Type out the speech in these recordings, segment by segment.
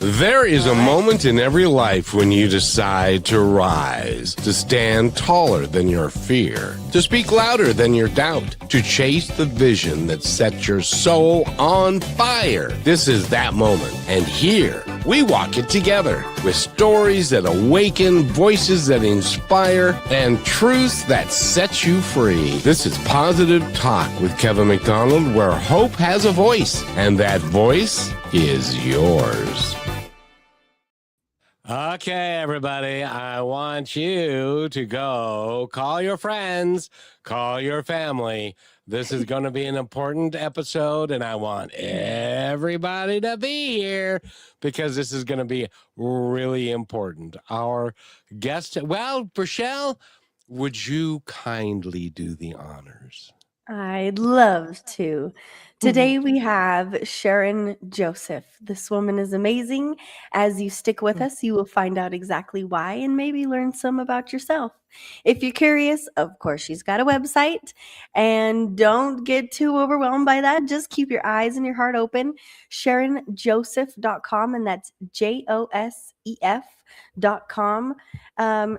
There is a moment in every life when you decide to rise, to stand taller than your fear, to speak louder than your doubt, to chase the vision that sets your soul on fire. This is that moment, and here we walk it together with stories that awaken, voices that inspire, and truths that set you free. This is Positive Talk with Kevin McDonald, where hope has a voice, and that voice is yours. Okay, everybody, I want you to go call your friends, call your family. This is going to be an important episode, and I want everybody to be here because this is going to be really important. Our guest, well, Rochelle, would you kindly do the honors? I'd love to. Today we have Sharon Josef. This woman is amazing. As you stick with us, you will find out exactly why and maybe learn some about yourself. If you're curious, of course, she's got a website. And don't get too overwhelmed by that. Just keep your eyes and your heart open. SharonJosef.com, and that's JOSEF.com.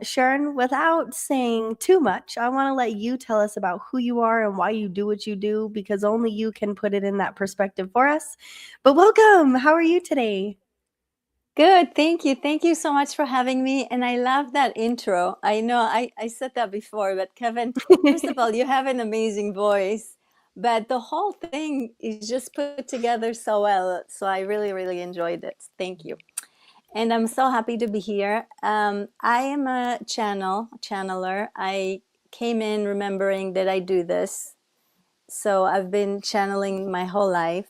Sharon, without saying too much, I want to let you tell us about who you are and why you do what you do, because only you can put it in that perspective for us. But welcome. How are you today? Good. Thank you. Thank you so much for having me. And I love that intro. I know I said that before, but Kevin, first of all, you have an amazing voice, but the whole thing is just put together so well. So I really, really enjoyed it. Thank you. And I'm so happy to be here. I am a channeler. I came in remembering that I do this. So I've been channeling my whole life.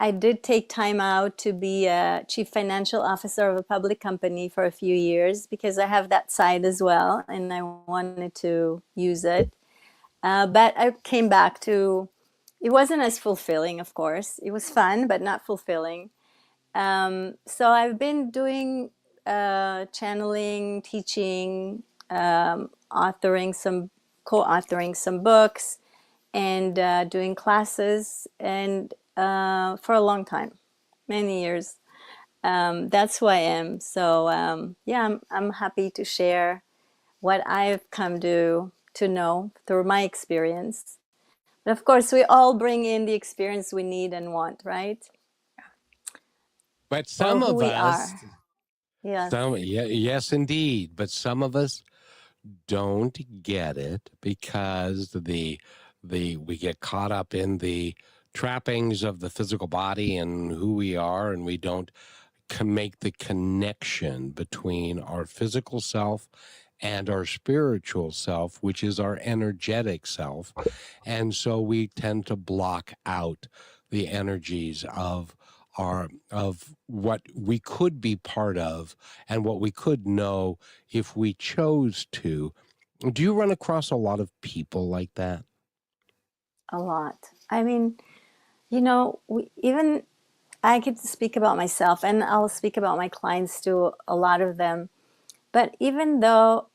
I did take time out to be a chief financial officer of a public company for a few years because I have that side as well, and I wanted to use it. But I came back to, it wasn't as fulfilling, of course. It was fun, but not fulfilling. So I've been doing channeling, teaching, co-authoring some books, and doing classes, and for a long time, many years. That's who I am. So yeah, I'm happy to share what I've come to know through my experience. But of course, we all bring in the experience we need and want, right? But some of us, yes, yes, indeed. But some of us don't get it because we get caught up in the trappings of the physical body and who we are, and we don't make the connection between our physical self and our spiritual self, which is our energetic self. And so we tend to block out the energies of what we could be part of and what we could know if we chose to. Do you run across a lot of people like that? a lot. I mean, you know, even I get to speak about myself, and I'll speak about my clients too, a lot of them. But even though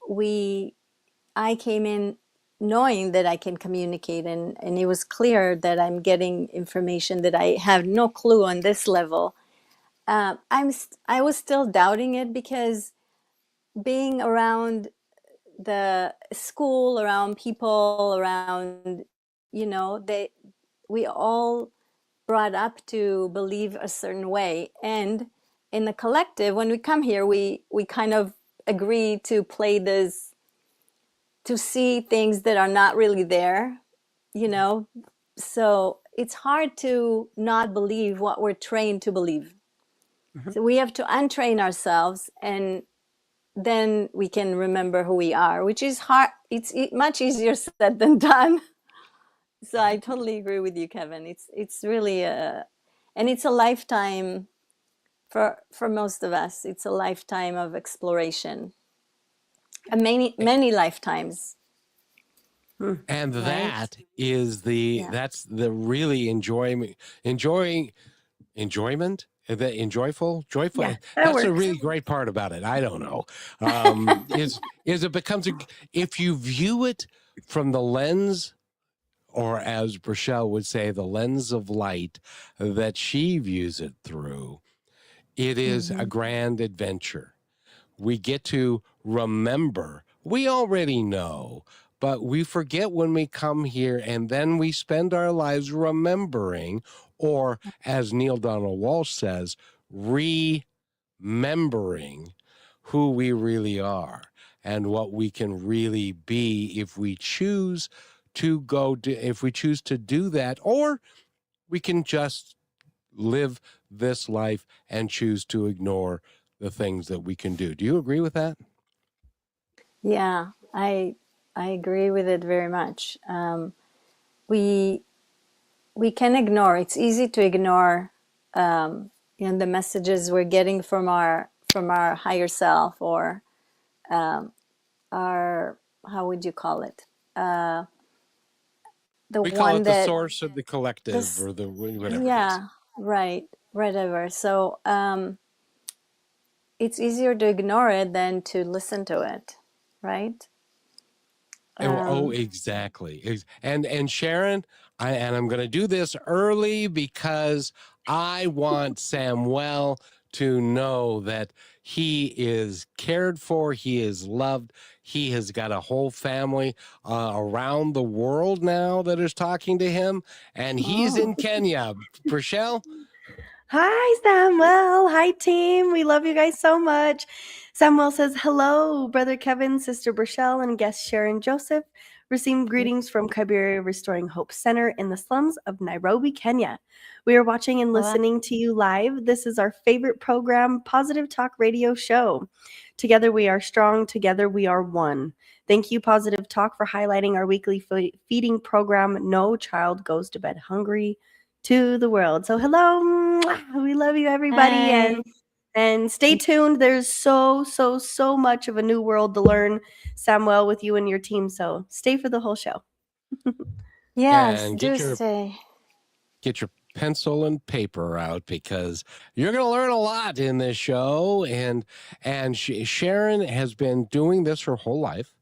I came in knowing that I can communicate, and it was clear that I'm getting information that I have no clue on this level, I was still doubting it because being around the school, around people, around, you know, we all brought up to believe a certain way. And in the collective, when we come here, we kind of agree to play this, to see things that are not really there, you know. So it's hard to not believe what we're trained to believe. Mm-hmm. So we have to untrain ourselves, and then we can remember who we are, which is hard. It's much easier said than done. So I totally agree with you, Kevin. It's really and it's a lifetime for most of us. It's a lifetime of exploration, and many lifetimes. And that is that's the really enjoyment, the joyful. Yeah, that's works. a really great part about it. I don't know. Is it becomes if you view it from the lens, or as Rochelle would say, the lens of light that she views it through, It is a grand adventure. We get to remember. We already know, but we forget when we come here, and then we spend our lives remembering, or as Neil Donald Walsh says, remembering who we really are and what we can really be if we choose to if we choose to do that, or we can just live this life and choose to ignore the things that we can do. Do you agree with that? Yeah, I agree with it very much. We we can ignore. It's easy to ignore, the messages we're getting from our higher self, or our, how would you call it? The We call one it the that source of the collective, this, or the whatever it is. yeah, right, whatever. So it's easier to ignore it than to listen to it, right? Oh, exactly. And Sharon, I'm going to do this early because I want Samuel to know that he is cared for, he is loved, he has got a whole family around the world now that is talking to him, and he's Oh, in Kenya. Rochelle? Hi, Samuel. Hi, team. We love you guys so much. Samuel says, hello, Brother Kevin, Sister Rochelle, and guest Sharon Joseph. Receiving greetings from Kibera Restoring Hope Center in the slums of Nairobi, Kenya. We are watching and well, listening to you live. This is our favorite program, Positive Talk Radio Show. Together we are strong. Together we are one. Thank you, Positive Talk, for highlighting our weekly feeding program, No Child Goes to Bed Hungry, to the world. So hello, we love you, everybody, hi. and stay tuned. There's so much of a new world to learn, Samuel, with you and your team. So stay for the whole show. Yes, And do stay. get your pencil and paper out, because you're going to learn a lot in this show. And Sharon has been doing this her whole life.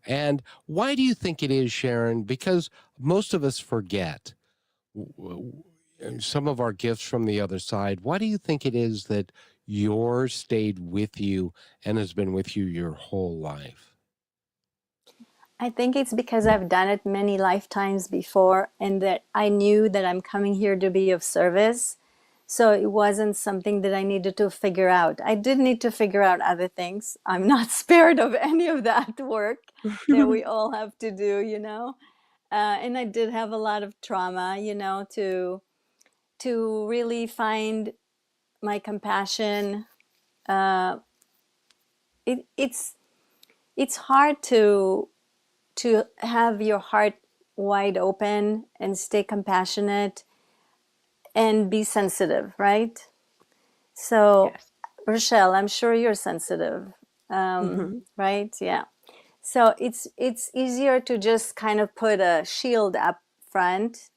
And why do you think it is, Sharon? Because most of us forget some of our gifts from the other side. Why do you think it is that yours stayed with you and has been with you your whole life? I think it's because I've done it many lifetimes before, and that I knew that I'm coming here to be of service. So it wasn't something that I needed to figure out. I did need to figure out other things. I'm not spared of any of that work that we all have to do, and I did have a lot of trauma, to really find my compassion. It's hard to have your heart wide open and stay compassionate and be sensitive, right? So, Yes. Rochelle, I'm sure you're sensitive, right? Yeah. So it's easier to just kind of put a shield up front,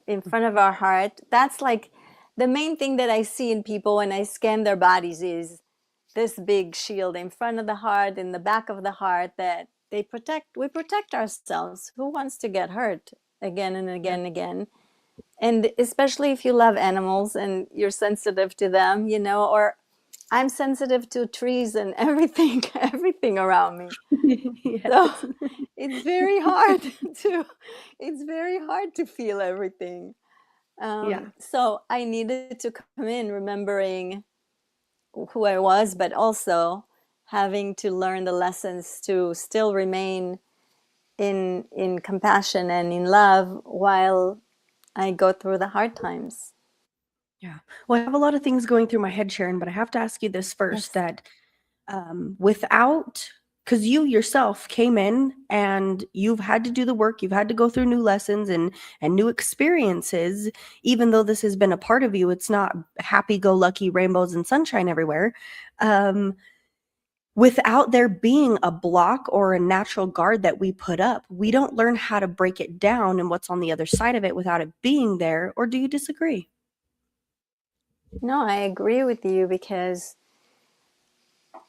in front of our heart. That's like the main thing that I see in people when I scan their bodies, is this big shield in front of the heart, in the back of the heart, that we protect ourselves. Who wants to get hurt again and again and again? And especially if you love animals and you're sensitive to them, or I'm sensitive to trees and everything around me. So Yes. it's very hard to feel everything. Yeah. So I needed to come in remembering who I was, but also having to learn the lessons to still remain in compassion and in love while I go through the hard times. Yeah. Well, I have a lot of things going through my head, Sharon, but I have to ask you this first, Yes. that without, because you yourself came in and you've had to do the work, you've had to go through new lessons and new experiences. Even though this has been a part of you, it's not happy-go-lucky rainbows and sunshine everywhere. Without there being a block or a natural guard that we put up, we don't learn how to break it down and what's on the other side of it without it being there. Or do you disagree? No, I agree with you, because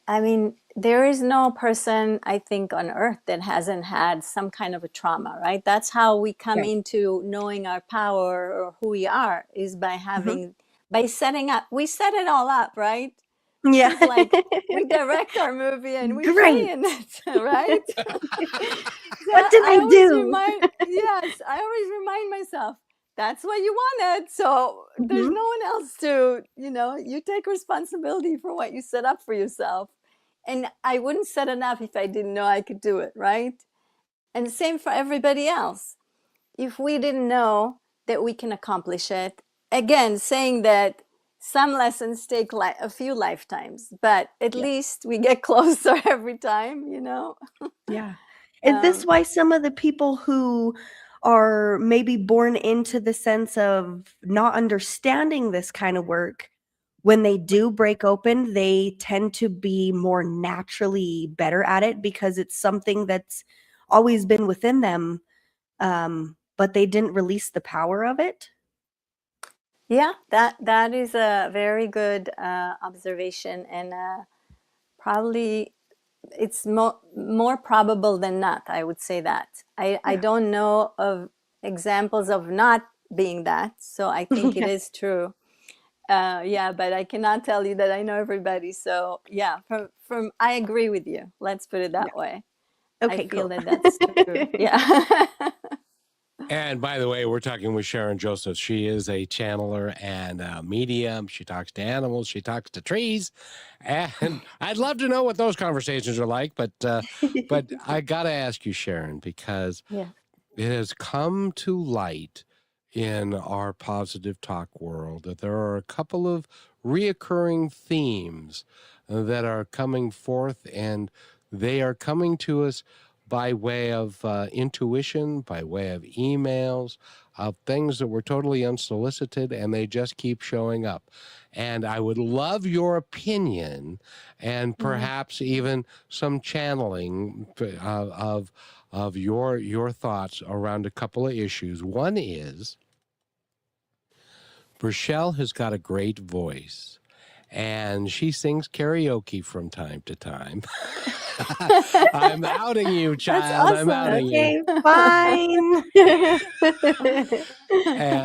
I mean, there is no person, I think, on earth that hasn't had some kind of a trauma, right? That's how we come Right. into knowing our power or who we are, is by having by setting up, we set it all up, right? Yeah. This is like we direct our movie and we Great. play in it, right? So What did I do? I always remind myself, that's what you wanted. So there's Mhm. no one else to, you take responsibility for what you set up for yourself. And I wouldn't set it up if I didn't know I could do it, right? And same for everybody else. If we didn't know that we can accomplish it, again, saying that some lessons take a few lifetimes, but at least we get closer every time, Yeah. Is this why some of the people who are maybe born into the sense of not understanding this kind of work, when they do break open, they tend to be more naturally better at it because it's something that's always been within them, but they didn't release the power of it? Yeah, that is a very good observation, and probably it's more probable than not. I would say that I don't know of examples of not being that, so I think it is true. Yeah, but I cannot tell you that I know everybody. So yeah, from I agree with you. Let's put it that way. Okay, I feel cool. that's true. Yeah. And by the way, we're talking with Sharon Josef. She is a channeler and a medium. She talks to animals. She talks to trees. And I'd love to know what those conversations are like. But I got to ask you, Sharon, because Yeah. it has come to light in our positive talk world that there are a couple of reoccurring themes that are coming forth, and they are coming to us by way of intuition, by way of emails, of things that were totally unsolicited, and they just keep showing up. And I would love your opinion and perhaps even some channeling of your thoughts around a couple of issues. One is Rochelle has got a great voice, and she sings karaoke from time to time. I'm outing you, That's child. I'm awesome. outing you. Okay,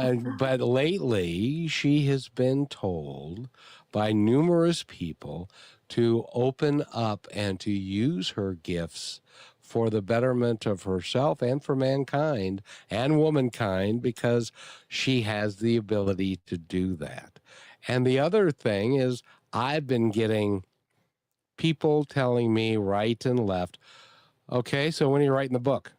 fine. But lately, she has been told by numerous people to open up and to use her gifts for the betterment of herself and for mankind and womankind, because she has the ability to do that. And the other thing is, I've been getting people telling me right and left, okay, so when are you writing the book?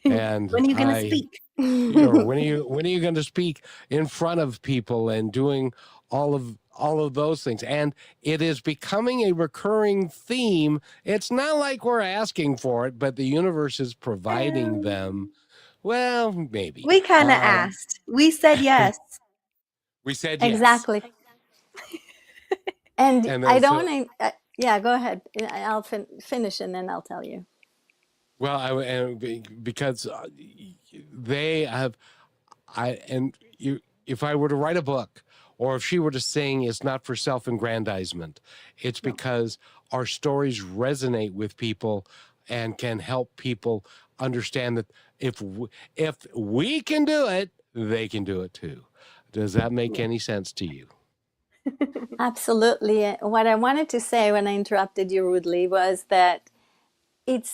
And When are you going to speak? when are you going to speak in front of people and doing all of those things? And it is becoming a recurring theme. It's not like we're asking for it, but the universe is providing them. Well, maybe. We kind of asked. We said yes. We said yes. Exactly. And And I then don't. Yeah, go ahead. I'll finish and then I'll tell you. Well, because they have, if I were to write a book, or if she were to sing, it's not for self-aggrandizement. It's because our stories resonate with people and can help people understand that if we can do it, they can do it too. Does that make any sense to you? Absolutely. What I wanted to say when I interrupted you rudely was that it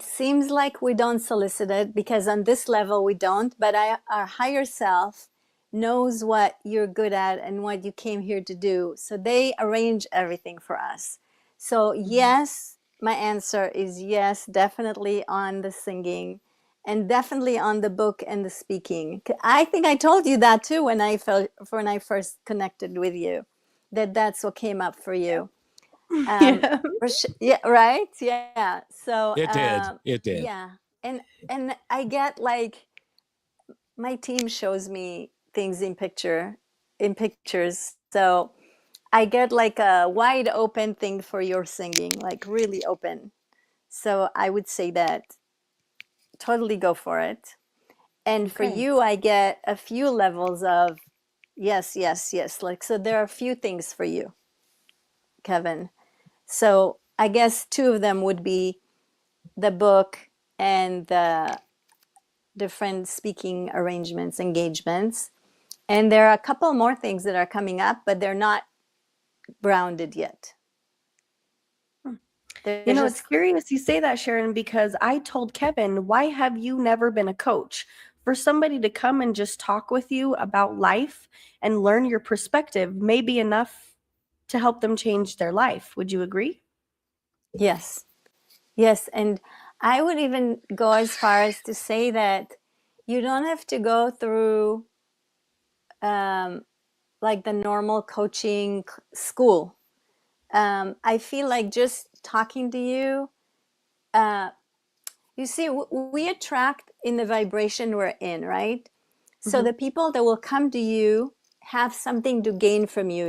seems like we don't solicit it, because on this level we don't, but our higher self knows what you're good at and what you came here to do. So they arrange everything for us. So yes, my answer is yes, definitely on the singing and definitely on the book and the speaking. I think I told you that too when I first connected with you, that's what came up for you. Yeah. Yeah, right. Yeah. So It did. yeah, and I get like my team shows me things in pictures, so I get like a wide open thing for your singing, like really open. So I would say that totally go for it. And for you, I get a few levels of yes, yes, yes. Like, so there are a few things for you, Kevin. So I guess two of them would be the book and the different speaking arrangements, engagements. And there are a couple more things that are coming up, but they're not grounded yet. You know, it's curious you say that, Sharon, because I told Kevin, why have you never been a coach? For somebody to come and just talk with you about life and learn your perspective may be enough to help them change their life. Would you agree? Yes. Yes. And I would even go as far as to say that you don't have to go through like the normal coaching school. I feel like just talking to you, you see, we attract in the vibration we're in, right? So the people that will come to you have something to gain from you.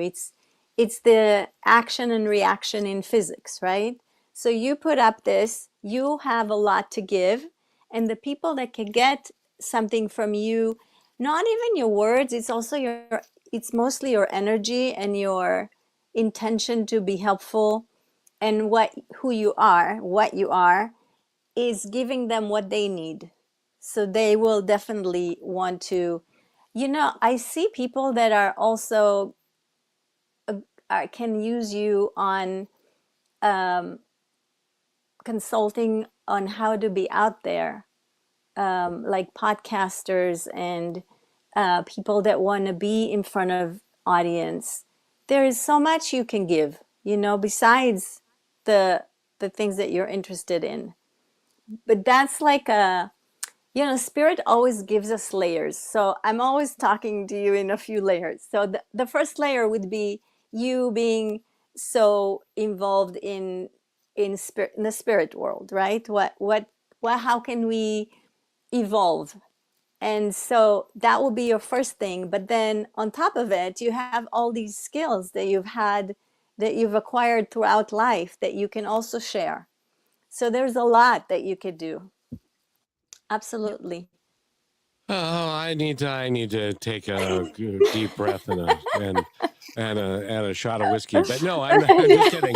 It's the action and reaction in physics, right? So you put up this, you have a lot to give, and the people that can get something from you, not even your words, it's mostly your energy and your intention to be helpful, and what you are is giving them what they need. So they will definitely want to, I see people that are also can use you on consulting on how to be out there, like podcasters and people that want to be in front of audience. There is so much you can give, besides the things that you're interested in. But that's like spirit always gives us layers. So I'm always talking to you in a few layers. So the first layer would be you being so involved in spirit, in the spirit world, right? How can we evolve? And so that will be your first thing. But then on top of it, you have all these skills that you've acquired throughout life that you can also share. So there's a lot that you could do. Absolutely. Oh, I need to take a deep breath and a shot of whiskey. But no, I'm just kidding.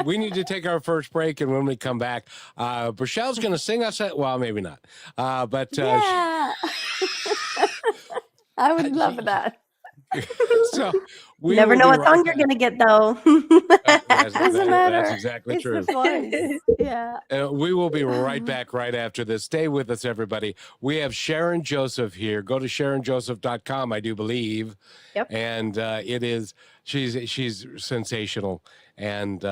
We need to take our first break, and when we come back, Brachelle's going to sing us. Well, maybe not. But yeah, I would love that. So we never know what right song you're going to get, though. Doesn't matter. That's exactly it's true. The voice. Yeah. We will be right back right after this. Stay with us, everybody. We have Sharon Josef here. Go to SharonJosef.com, I do believe. Yep. And she's sensational, and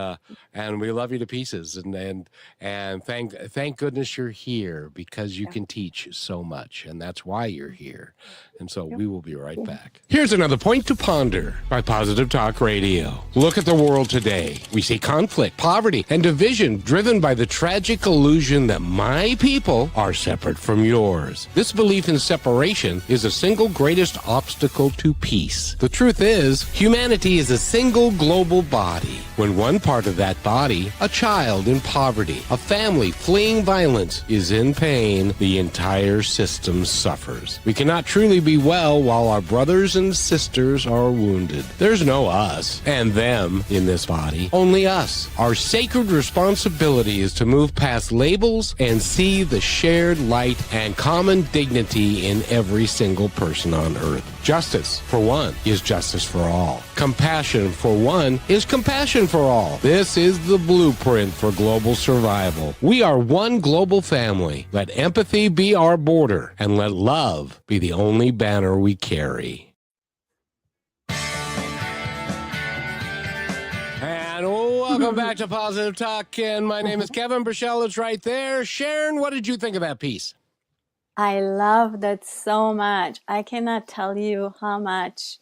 we love you to pieces. And thank goodness you're here, because you can teach so much, and that's why you're here. And so we will be right back. Here's another point to ponder by Positive Talk Radio. Look at the world today. We see conflict, poverty, and division driven by the tragic illusion that my people are separate from yours. This belief in separation is the single greatest obstacle to peace. The truth is, humanity is a single global body. When one part of that body, a child in poverty, a family fleeing violence, is in pain, the entire system suffers. We cannot truly be well while our brothers and sisters are wounded. There's no us and them in this body, only us. Our sacred responsibility is to move past labels and see the shared light and common dignity in every single person on earth. Justice, for one, is justice for all. Compassion, for one, is compassion for all. This is the blueprint for global survival. We are one global family. Let empathy be our border, and let love be the only banner we carry. And welcome back to Positive Talk. And my name is Kevin. Brachelle is right there. Sharon, what did you think of that piece? I love that so much. I cannot tell you how much,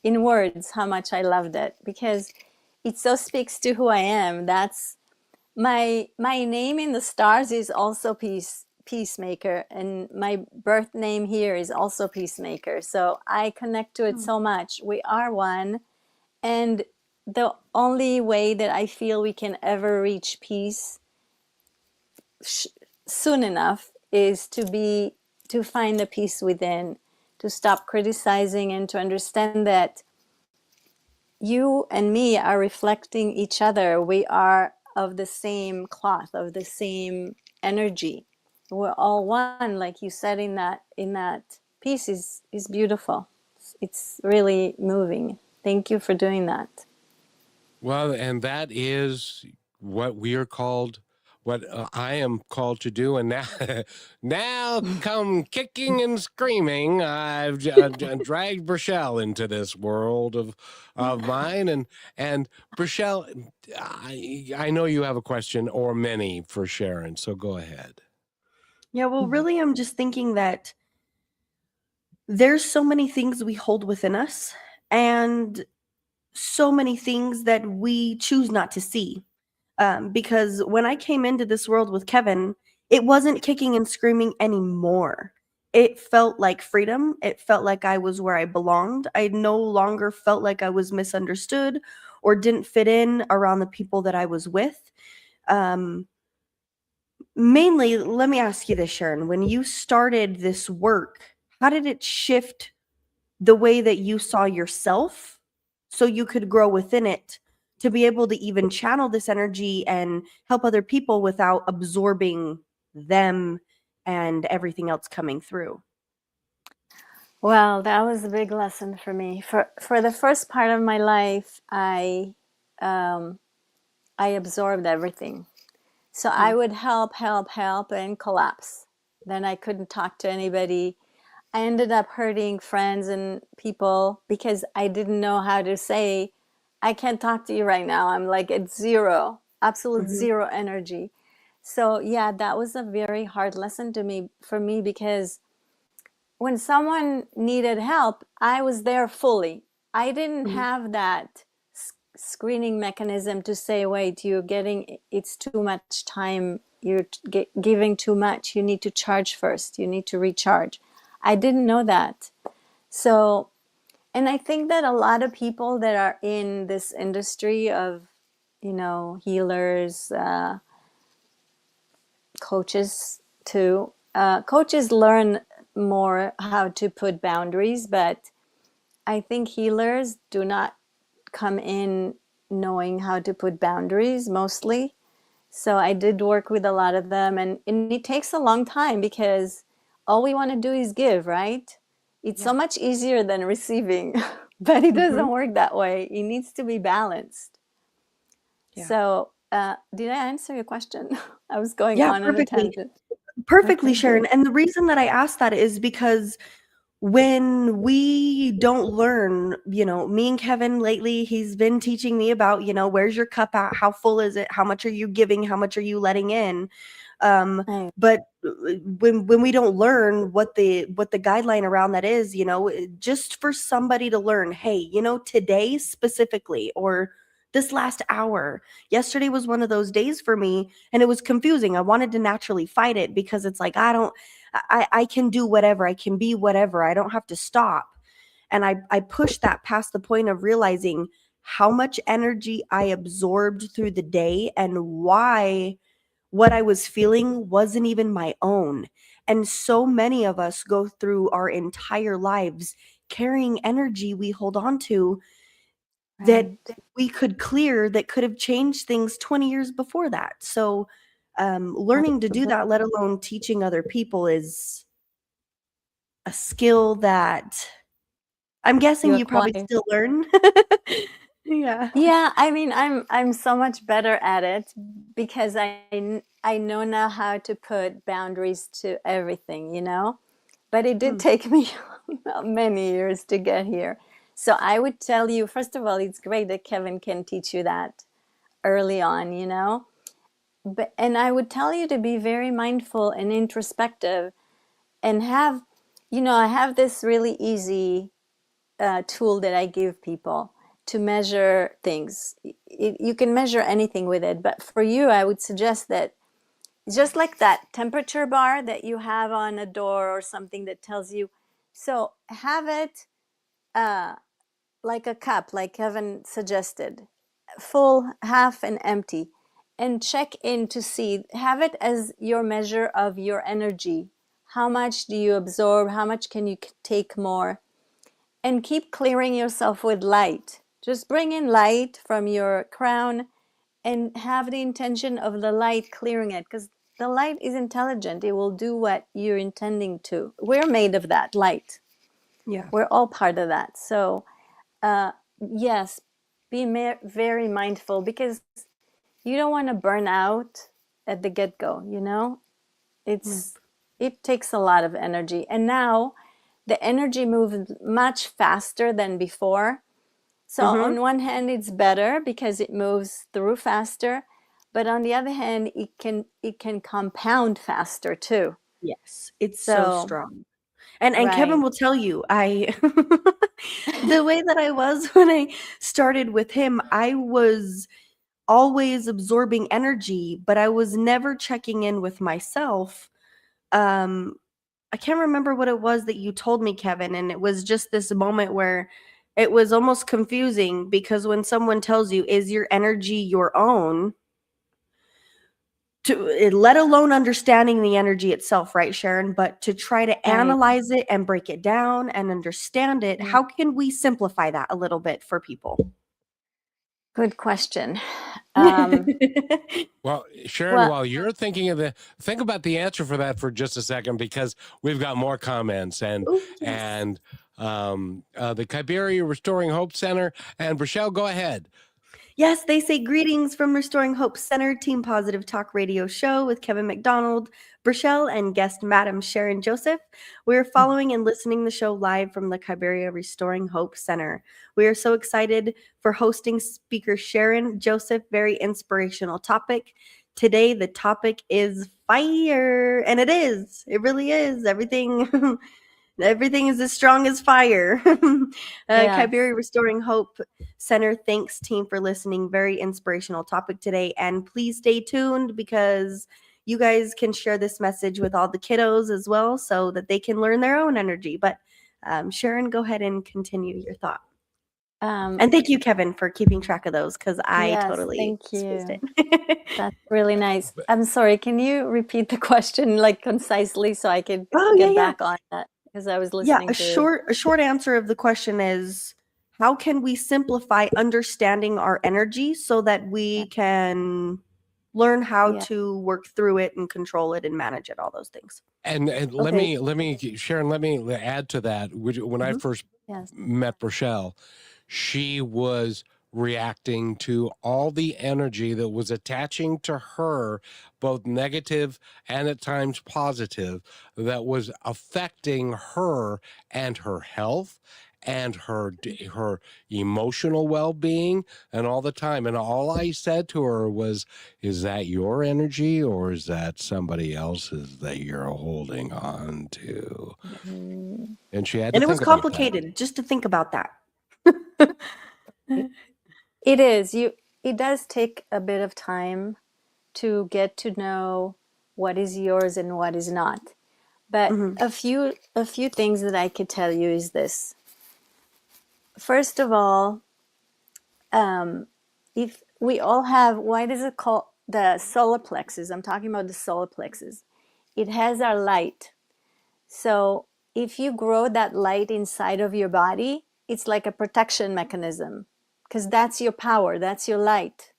in words, how much I loved it, because it so speaks to who I am. That's my name in the stars is also peacemaker, and my birth name here is also peacemaker. So I connect to it so much. We are one, and the only way that I feel we can ever reach peace soon enough is to find the peace within, to stop criticizing, and to understand that you and me are reflecting each other. We are of the same cloth, of the same energy. We're all one, like you said in that piece is beautiful. It's really moving. Thank you for doing that. Well, and that is what we are called, what I am called to do. And now, now come kicking and screaming. I've dragged Brichelle into this world of mine. And Brichelle, I know you have a question or many for Sharon, so go ahead. Yeah, well, really, I'm just thinking that there's so many things we hold within us and so many things that we choose not to see. Because when I came into this world with Kevin, it wasn't kicking and screaming anymore. It felt like freedom. It felt like I was where I belonged. I no longer felt like I was misunderstood or didn't fit in around the people that I was with. Mainly, let me ask you this, Sharon. When you started this work, how did it shift the way that you saw yourself so you could grow within it to be able to even channel this energy and help other people without absorbing them and everything else coming through? Well, that was a big lesson for me. For the first part of my life, I absorbed everything. So I would help, and collapse. Then I couldn't talk to anybody. I ended up hurting friends and people because I didn't know how to say, I can't talk to you right now. I'm like at zero, absolute zero energy. So yeah, that was a very hard lesson for me because when someone needed help, I was there fully. I didn't have that screening mechanism to say, wait, it's too much time. You're giving too much. You need to charge first. You need to recharge. I didn't know that. So, and I think that a lot of people that are in this industry of, healers, coaches too, coaches learn more how to put boundaries, but I think healers do not come in knowing how to put boundaries mostly. So I did work with a lot of them, and it takes a long time because all we want to do is give, right? It's so much easier than receiving, but it doesn't work that way. It needs to be balanced. Yeah. So did I answer your question? I was going Yeah, on a tangent. perfectly, Okay, Sharon. good. And the reason that I asked that is because when we don't learn, me and Kevin lately, he's been teaching me about, where's your cup at? How full is it? How much are you giving? How much are you letting in? Right. But when we don't learn what the guideline around that is, just for somebody to learn, hey, today specifically, or this last hour, yesterday was one of those days for me, and it was confusing. I wanted to naturally fight it because it's like I can do whatever, I can be whatever, I don't have to stop. And I pushed that past the point of realizing how much energy I absorbed through the day and why what I was feeling wasn't even my own. And so many of us go through our entire lives carrying energy we hold on to that Right. we could clear, that could have changed things 20 years before that. So learning to do that, let alone teaching other people, is a skill that I'm guessing You you probably acquire. still learn. Yeah. Yeah, I mean, I'm so much better at it because I know now how to put boundaries to everything, But it did take me many years to get here. So I would tell you, first of all, it's great that Kevin can teach you that early on. And I would tell you to be very mindful and introspective and I have this really easy tool that I give people to measure things. You can measure anything with it, but for you, I would suggest that just like that temperature bar that you have on a door or something that tells you, so have it like a cup, like Kevin suggested, full, half, and empty, and check in to see, have it as your measure of your energy. How much do you absorb? How much can you take more? And keep clearing yourself with light. Just bring in light from your crown and have the intention of the light clearing it, because the light is intelligent. It will do what you're intending to. We're made of that light. Yeah. We're all part of that. So yes, be very mindful, because you don't want to burn out at the get-go, you know? It takes a lot of energy. And now the energy moves much faster than before. So on one hand, it's better because it moves through faster, but on the other hand, it can compound faster too. Yes, it's so So strong. And Kevin right. will tell you, I the way that I was when I started with him, I was always absorbing energy, but I was never checking in with myself. I can't remember what it was that you told me, Kevin, and it was just this moment where it was almost confusing, because when someone tells you, is your energy your own? Let alone understanding the energy itself, right, Sharon? But to try to Right. analyze it and break it down and understand it, how can we simplify that a little bit for people? Good question. Well, Sharon, Well, while you're thinking think about the answer for that for just a second, because we've got more comments Oh, yes. and the Kaiberia Restoring Hope Center. And Rochelle, go ahead. Yes, they say greetings from Restoring Hope Center, Team Positive Talk Radio Show with Kevin McDonald, Brichelle, and guest Madam Sharon Josef. We are following and listening the show live from the Kaiberia Restoring Hope Center. We are so excited for hosting speaker Sharon Josef. Very inspirational topic. Today, the topic is fire, and it is. It really is. Everything is as strong as fire. yes. Kaiberia Restoring Hope Center thanks team for listening. Very inspirational topic today. And please stay tuned, because you guys can share this message with all the kiddos as well, so that they can learn their own energy. But Sharon, go ahead and continue your thought. And thank you, Kevin, for keeping track of those, because I Yes, totally thank spaced you. it. That's really nice. I'm sorry, can you repeat the question like concisely so I could Oh, get yeah. back on that? Because I was Yeah, listening a to short answer of the question is, how can we simplify understanding our energy so that we can learn how yeah. to work through it and control it and manage it, all those things. And Okay. let me, Sharon, let me add to that. When I first Yes. met Rochelle, she was reacting to all the energy that was attaching to her, both negative and at times positive, that was affecting her and her health and her emotional well-being and all the time. And all I said to her was, is that your energy, or is that somebody else's that you're holding on to? Mm, And she had to And it was think about that. complicated just to think about that. it is. It does take a bit of time to get to know what is yours and what is not. But a few things that I could tell you is this. First of all, if we all have, why does it call the solar plexus? I'm talking about the solar plexus. It has our light. So if you grow that light inside of your body, it's like a protection mechanism, because that's your power, that's your light.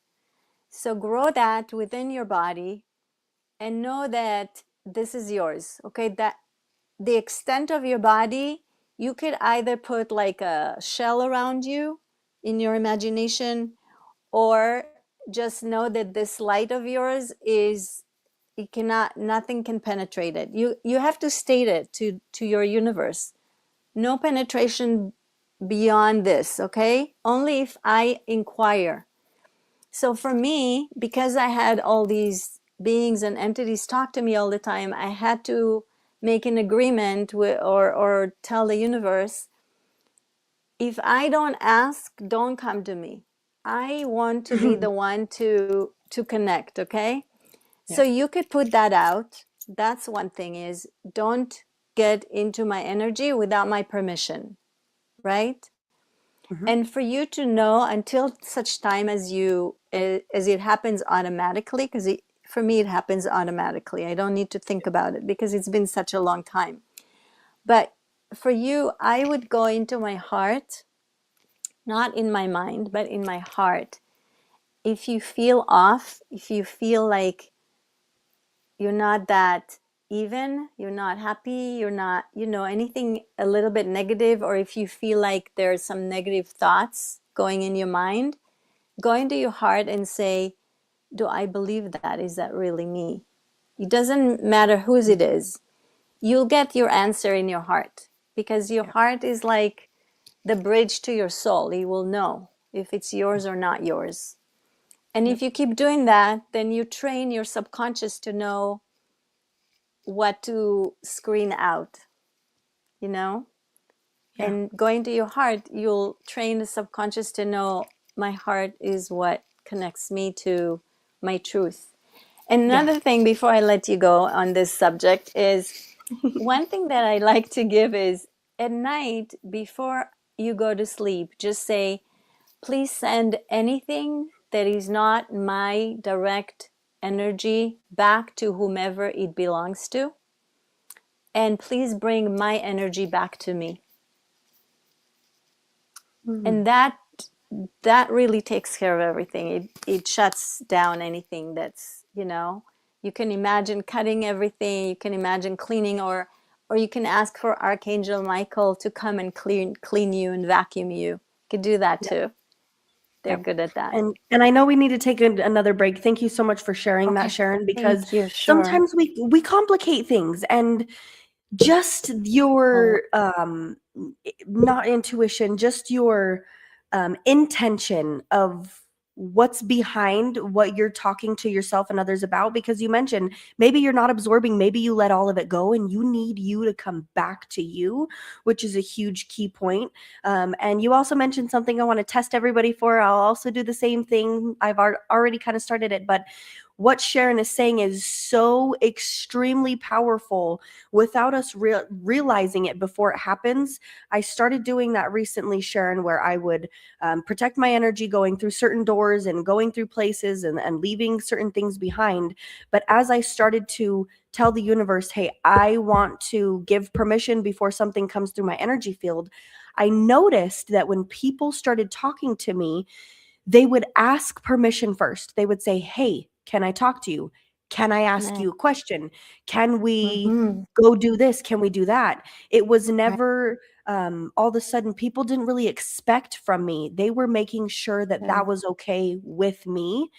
So grow that within your body and know that this is yours. Okay, that the extent of your body, you could either put like a shell around you in your imagination, or just know that this light of yours is, it cannot, nothing can penetrate it. You have to state it to your universe. No penetration beyond this, okay? Only if I inquire. So for me, because I had all these beings and entities talk to me all the time, I had to make an agreement with, or tell the universe, if I don't ask, don't come to me. I want to be the one to connect, okay? So you could put that out. That's one thing, is don't get into my energy without my permission, right? And for you to know, until such time as as it happens automatically, because for me it happens automatically. I don't need to think about it because it's been such a long time. But for you, I would go into my heart, not in my mind, but in my heart. If you feel off, if you feel like you're not that even, you're not happy, you're not, anything a little bit negative, or if you feel like there's some negative thoughts going in your mind, go into your heart and say, do I believe that? Is that really me? It doesn't matter whose it is. You'll get your answer in your heart, because your heart is like the bridge to your soul. You will know if it's yours or not yours. And if you keep doing that, then you train your subconscious to know what to screen out, And going to your heart, you'll train the subconscious to know my heart is what connects me to my truth. Another thing before I let you go on this subject is one thing that I like to give is at night before you go to sleep, just say, please send anything that is not my direct energy back to whomever it belongs to. And please bring my energy back to me. And that really takes care of everything. It shuts down anything that's, you can imagine cutting everything, you can imagine cleaning, or you can ask for Archangel Michael to come and clean you and vacuum you. You could do that too. They're good at that. And I know we need to take another break. Thank you so much for sharing that, Sharon, because sometimes we complicate things, and just your not intuition, just your intention of what's behind what you're talking to yourself and others about, because you mentioned maybe you're not absorbing, maybe you let all of it go, and you need you to come back to you, which is a huge key point. And you also mentioned something I want to test everybody for. I'll also do the same thing. I've already kind of started it, but what Sharon is saying is so extremely powerful without us realizing it before it happens. I started doing that recently, Sharon, where I would protect my energy going through certain doors and going through places and leaving certain things behind. But as I started to tell the universe, hey, I want to give permission before something comes through my energy field, I noticed that when people started talking to me, they would ask permission first. They would say, hey, can I talk to you? Can I ask you a question? Can we go do this? Can we do that? It was never all of a sudden, people didn't really expect from me. They were making sure that that was okay with me.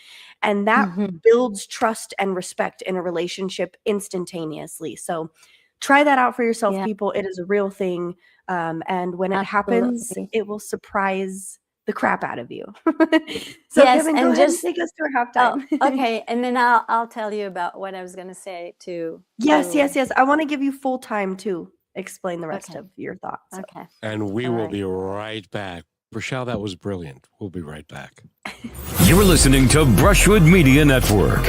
And that builds trust and respect in a relationship instantaneously. So try that out for yourself, people. It is a real thing. And when it happens, it will surprise the crap out of you. So Kevin, go ahead and take us through halftime. Okay, and then I'll tell you about what I was going to say too. Yes. I want to give you full time to explain the rest of your thoughts. Okay. And we will be right back. Rochelle, that was brilliant. We'll be right back. You're listening to Brushwood Media Network,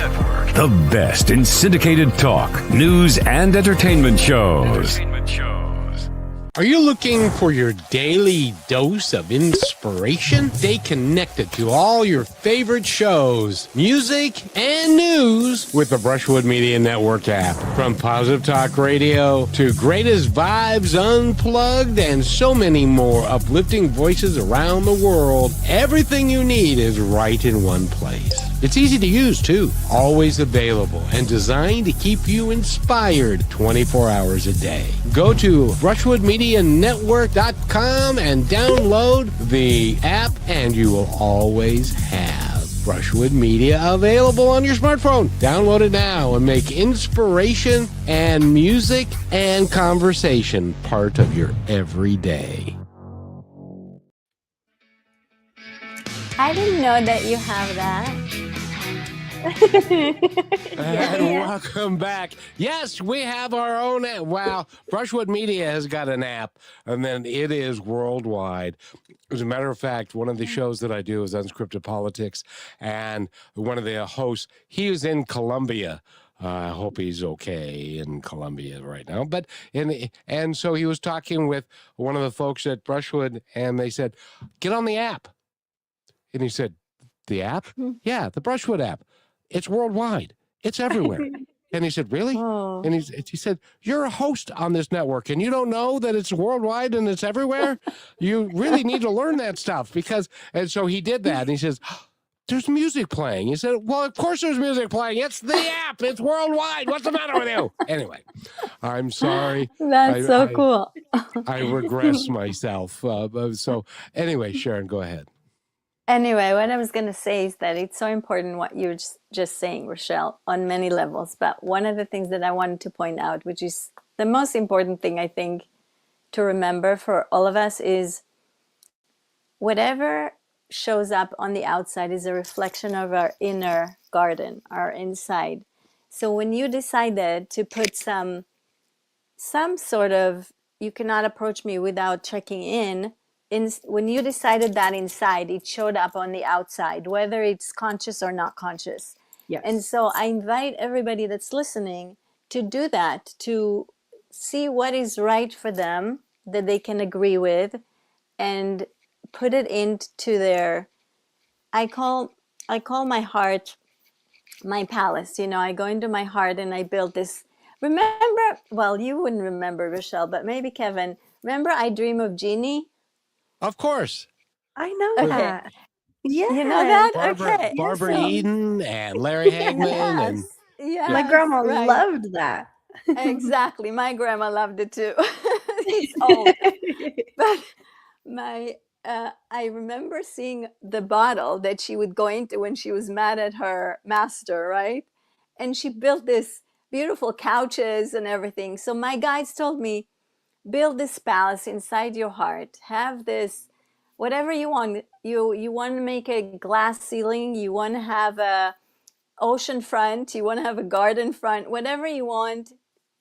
the best in syndicated talk, news, and entertainment shows. Are you looking for your daily dose of inspiration? Stay connected to all your favorite shows, music, and news with the Brushwood Media Network app. From Positive Talk Radio to Greatest Vibes Unplugged and so many more uplifting voices around the world, everything you need is right in one place. It's easy to use, too. Always available and designed to keep you inspired 24 hours a day. Go to brushwoodmedianetwork.com and download the app, and you will always have Brushwood Media available on your smartphone. Download it now and make inspiration and music and conversation part of your everyday. I didn't know that you have that. And welcome back. Yes, we have our own app. Wow, Brushwood Media has got an app, and then it is worldwide. As a matter of fact, one of the shows that I do is Unscripted Politics, and one of the hosts, he is in Colombia. I hope he's okay in Colombia right now. But and so he was talking with one of the folks at Brushwood, and they said, "Get on the app." And he said, "The app? Yeah, the Brushwood app. It's worldwide. It's everywhere." And he said, "Really?" Oh. And he said, "You're a host on this network, and you don't know that it's worldwide and it's everywhere? You really need to learn that stuff." And so he did that. And he says, there's music playing. You said, well, of course there's music playing. It's the app. It's worldwide. What's the matter with you? Anyway, I'm sorry. That's so cool. I regress myself. So anyway, Sharon, go ahead. Anyway, what I was going to say is that it's so important what you're just saying, Rochelle, on many levels. But one of the things that I wanted to point out, which is the most important thing, I think, to remember for all of us, is whatever shows up on the outside is a reflection of our inner garden, our inside. So when you decided to put some sort of, you cannot approach me without checking in, when you decided that inside, it showed up on the outside, whether it's conscious or not conscious. Yes. And so I invite everybody that's listening to do that, to see what is right for them that they can agree with, and put it into their, I call my heart my palace. I go into my heart and I build this. Remember, well, you wouldn't remember, Rochelle, but maybe Kevin, remember I Dream of Jeannie? Of course. I know that. Yeah. You know that? Barbara So- Eden and Larry Hagman. And Yes, My grandma right. loved that. Exactly. My grandma loved it too. It's old. But I remember seeing the bottle that she would go into when she was mad at her master, right? And she built this beautiful couches and everything. So my guides told me, build this palace inside your heart. Have this, whatever you want. You want to make a glass ceiling. You want to have a ocean front. You want to have a garden front. Whatever you want.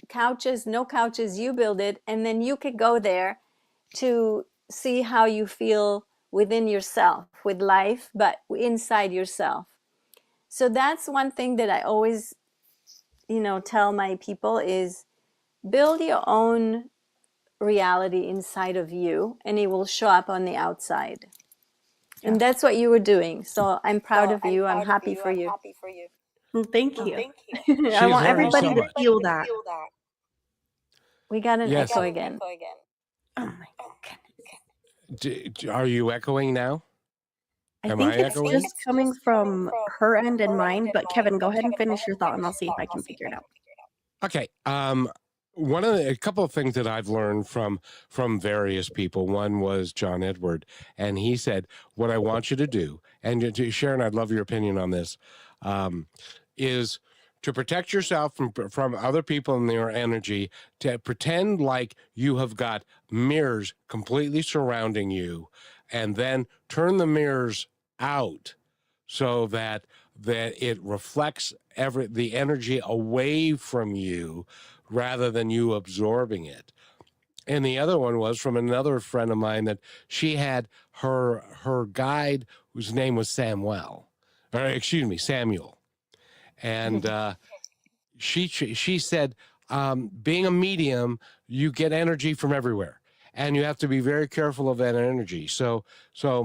Couches, no couches, you build it. And then you could go there to see how you feel within yourself, with life, but inside yourself. So that's one thing that I always, tell my people is build your own reality inside of you, and it will show up on the outside. Yeah. And that's what you were doing. So I'm proud of you. I'm happy for you. Well, thank you. She I want learned everybody so to much. feel that. We got an Yes. echo again. Oh my goodness. Are you echoing now? I Am think I it's echoing? just coming from her end and mine, but Kevin, go ahead and finish your thought and I'll see if I can figure it out. Okay. A couple of things that I've learned from various people. One was John Edward, and he said, "What I want you to do," and Sharon, I'd love your opinion on this, is to protect yourself from other people and their energy. To pretend like you have got mirrors completely surrounding you, and then turn the mirrors out so that it reflects the energy away from you rather than you absorbing it. And the other one was from another friend of mine, that she had her guide, whose name was Samuel. And she said, being a medium, you get energy from everywhere, and you have to be very careful of that energy. So Samuel,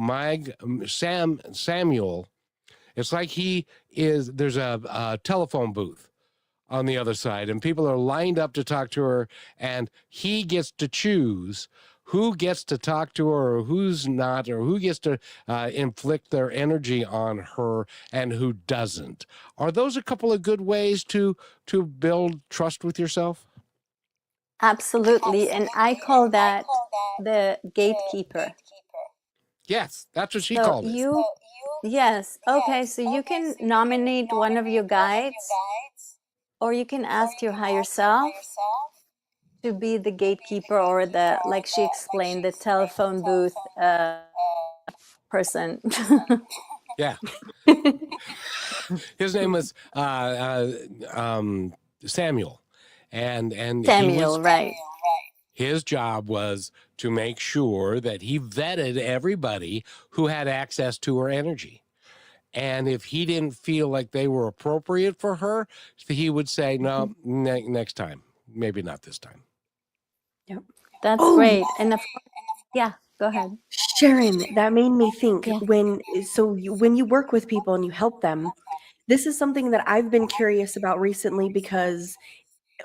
it's like there's a telephone booth on the other side, and people are lined up to talk to her, and he gets to choose who gets to talk to her or who's not, or who gets to inflict their energy on her and who doesn't. Are those a couple of good ways to build trust with yourself? Absolutely. And I call that the gatekeeper. Yes, that's what she called it. Yes. Okay. So you can nominate one of your guides, or you can ask your higher self to be the gatekeeper, or like she explained, the telephone booth person. Yeah. His name was Samuel. And Samuel, right. His job was to make sure that he vetted everybody who had access to her energy. And if he didn't feel like they were appropriate for her, he would say, no, next time, maybe not this time. Yep. That's great. And yeah, go ahead. Sharon, that made me think, Yeah. when you work with people and you help them, this is something that I've been curious about recently, because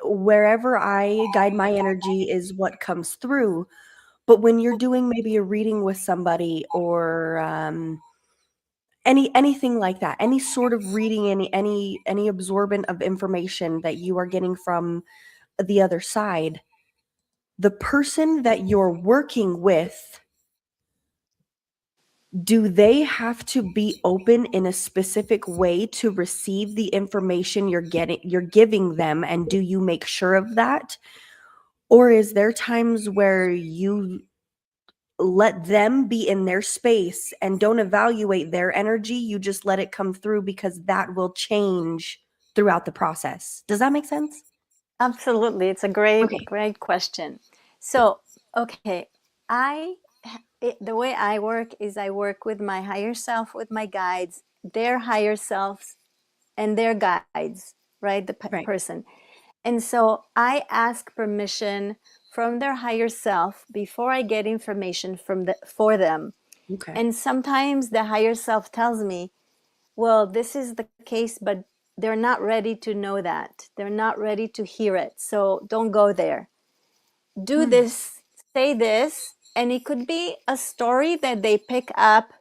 wherever I guide my energy is what comes through. But when you're doing maybe a reading with somebody, or anything like that, any sort of reading, any absorbent of information that you are getting from the other side, the person that you're working with, do they have to be open in a specific way to receive the information you're giving them, and do you make sure of that? Or is there times where you let them be in their space and don't evaluate their energy, you just let it come through because that will change throughout the process? Does that make sense? Absolutely. It's a Okay. great question. So, okay, the way I work is I work with my higher self, with my guides, their higher selves, and their guides, right? The Right. person. And so I ask permission from their higher self before I get information for them. Okay. And sometimes the higher self tells me, well, this is the case, but they're not ready to know that. They're not ready to hear it. So don't go there. Do this, say this. And it could be a story that they pick up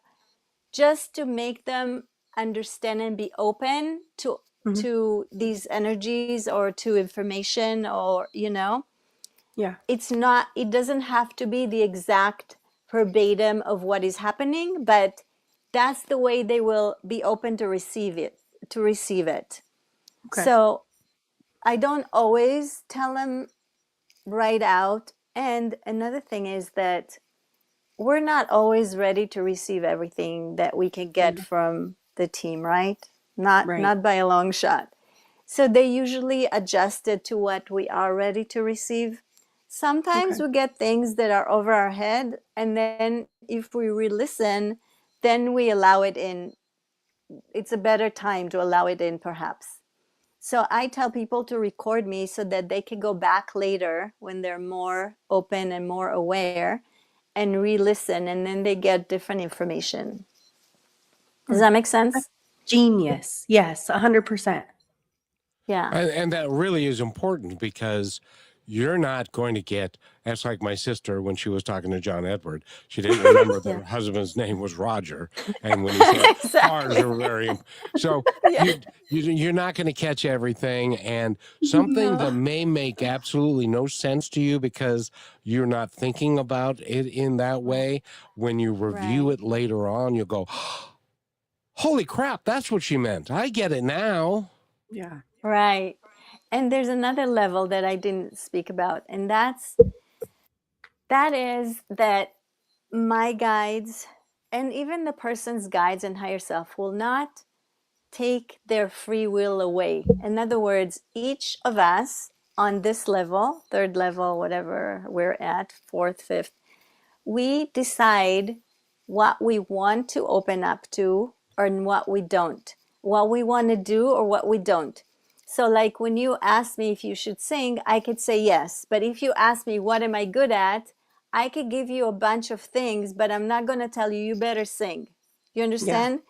just to make them understand and be open to these energies or to information, or Yeah. it doesn't have to be the exact verbatim of what is happening, but that's the way they will be open to receive it. Okay. So I don't always tell them right out. And another thing is that we're not always ready to receive everything that we can get from the team, right? Right. Not by a long shot. So they usually adjust it to what we are ready to receive. Sometimes we get things that are over our head, and then if we re-listen, then we allow it in. It's a better time to allow it in, perhaps. So I tell people to record me so that they can go back later when they're more open and more aware and re-listen, and then they get different information. Does that make sense? Genius. Yes, 100%. Yeah. And that really is important, because you're not going to get, that's like my sister when she was talking to John Edward. She didn't remember that her husband's name was Roger. And when he said cars are very, so you're not going to catch everything. And something that may make absolutely no sense to you because you're not thinking about it in that way, when you review it later on, you'll go, holy crap, that's what she meant. I get it now. Yeah. Right. And there's another level that I didn't speak about, and that is that my guides, and even the person's guides and higher self, will not take their free will away. In other words, each of us on this level, third level, whatever we're at, fourth, fifth, we decide what we want to open up to or what we don't, what we want to do or what we don't. So like when you ask me if you should sing, I could say yes. But if you ask me what am I good at, I could give you a bunch of things, but I'm not going to tell you, you better sing. You understand?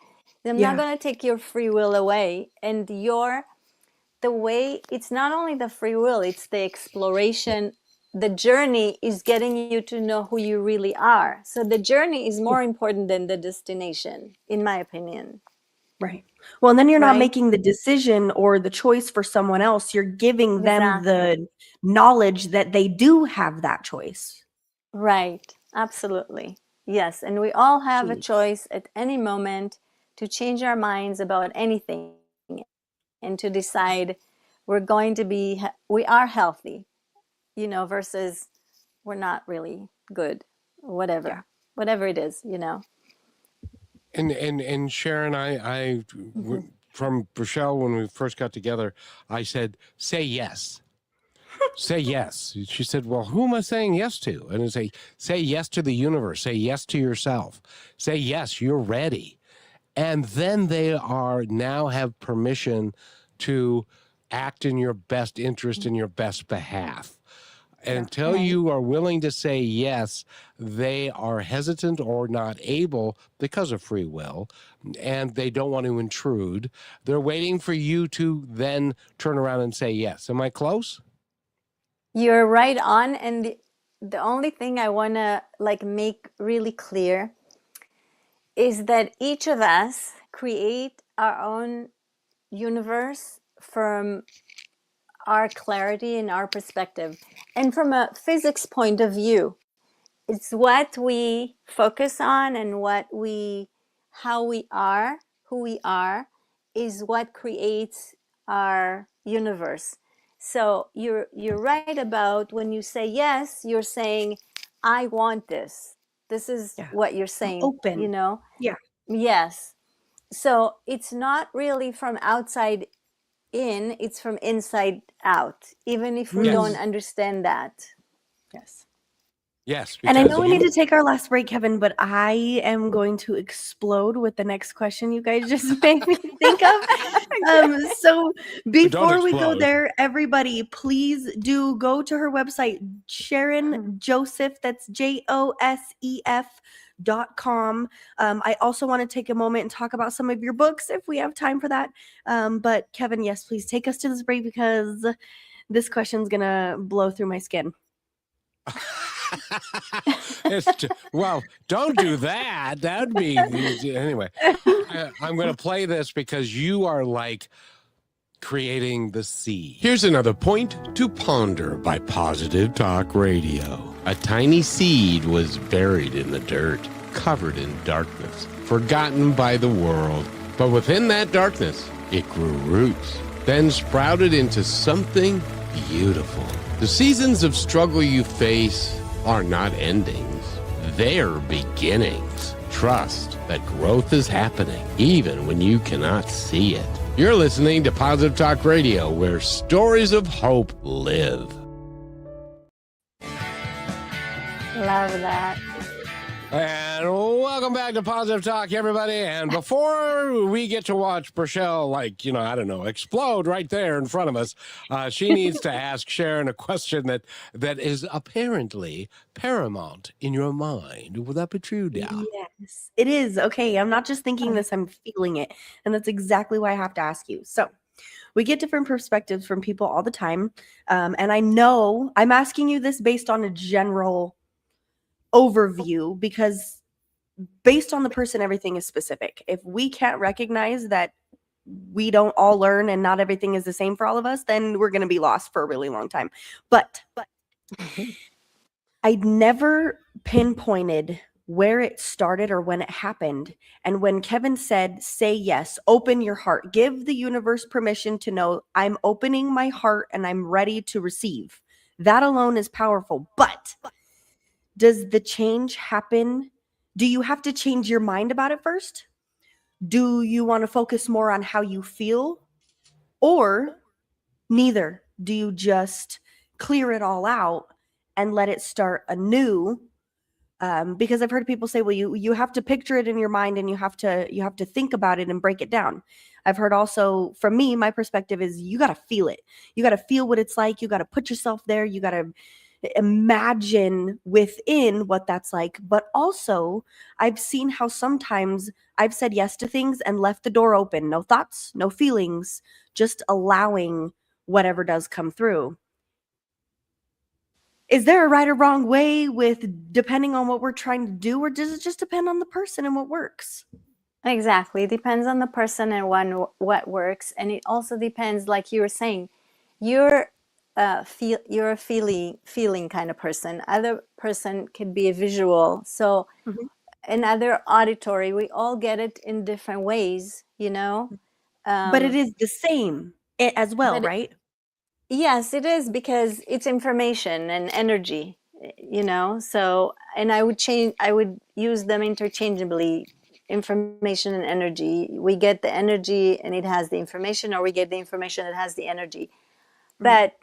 I'm not going to take your free will away. And the way, it's not only the free will, it's the exploration. The journey is getting you to know who you really are. So the journey is more important than the destination, in my opinion. Right. Well, and then you're not making the decision or the choice for someone else. You're giving them the knowledge that they do have that choice. Right. Absolutely. Yes. And we all have a choice at any moment to change our minds about anything and to decide we are healthy, versus we're not really good, whatever it is, And Sharon, from Rochelle, when we first got together, I said, say yes. Say yes. She said, well, who am I saying yes to? And I say yes to the universe. Say yes to yourself. Say yes, you're ready. And then they now have permission to act in your best interest, in your best behalf. Until you are willing to say yes, they are hesitant or not able because of free will, and they don't want to intrude. They're waiting for you to then turn around and say yes. Am I close? You're right on. And the only thing I want to make really clear is that each of us create our own universe from our clarity and our perspective. And from a physics point of view, it's what we focus on and how we are, who we are, is what creates our universe. So you're right about when you say yes, you're saying, I want this. This is Yeah. what you're I'm saying, open. you know? Yeah. Yes. So it's not really from outside in, it's from inside out, even if we don't Yes. understand that. Yes. Yes, And I because know we need to take our last break, Kevin, but I am going to explode with the next question you guys just made me think of. So before we go explode. there, everybody, please do go to her website, Sharon Josef. That's JOSEF.com. I also want to take a moment and talk about some of your books if we have time for that. But Kevin, yes, please take us to this break because this question's gonna blow through my skin. Well, don't do that. That'd be anyway. I'm going to play this because you are like creating the seed. Here's another point to ponder by Positive Talk Radio. A tiny seed was buried in the dirt, covered in darkness, forgotten by the world. But within that darkness, it grew roots, then sprouted into something beautiful. The seasons of struggle you face are not endings, they're beginnings. Trust that growth is happening, even when you cannot see it. You're listening to Positive Talk Radio, where stories of hope live. Love that. And welcome back to Positive Talk, everybody. And before we get to watch Burchelle, explode right there in front of us, she needs to ask Sharon a question that is apparently paramount in your mind. Will that be true, Dad? Yes, it is. Okay, I'm not just thinking this, I'm feeling it. And that's exactly why I have to ask you. So we get different perspectives from people all the time. And I know I'm asking you this based on a general overview because based on the person, everything is specific. If we can't recognize that we don't all learn and not everything is the same for all of us, then we're going to be lost for a really long time. But I'd never pinpointed where it started or when it happened. And when Kevin said, say yes, open your heart, give the universe permission to know I'm opening my heart and I'm ready to receive. That alone is powerful. But does the change happen? Do you have to change your mind about it first? Do you want to focus more on how you feel? Or neither? Do you just clear it all out and let it start anew? Because I've heard people say, well, you have to picture it in your mind and you have to think about it and break it down. I've heard also, from me, my perspective is you got to feel it. You got to feel what it's like. You got to put yourself there. You got to imagine within what that's like. But also, I've seen how sometimes I've said yes to things and left the door open. No thoughts, no feelings, just allowing whatever does come through. Is there a right or wrong way with depending on what we're trying to do, or does it just depend on the person and what works? Exactly. It depends on the person and what works. And it also depends, like you were saying, you're a feeling kind of person. Other person could be a visual. So another auditory, we all get it in different ways, you know. But it is the same as well, right? Yes, it is, because it's information and energy, you know. So, and I would use them interchangeably, information and energy. We get the energy and it has the information, or we get the information that has the energy. But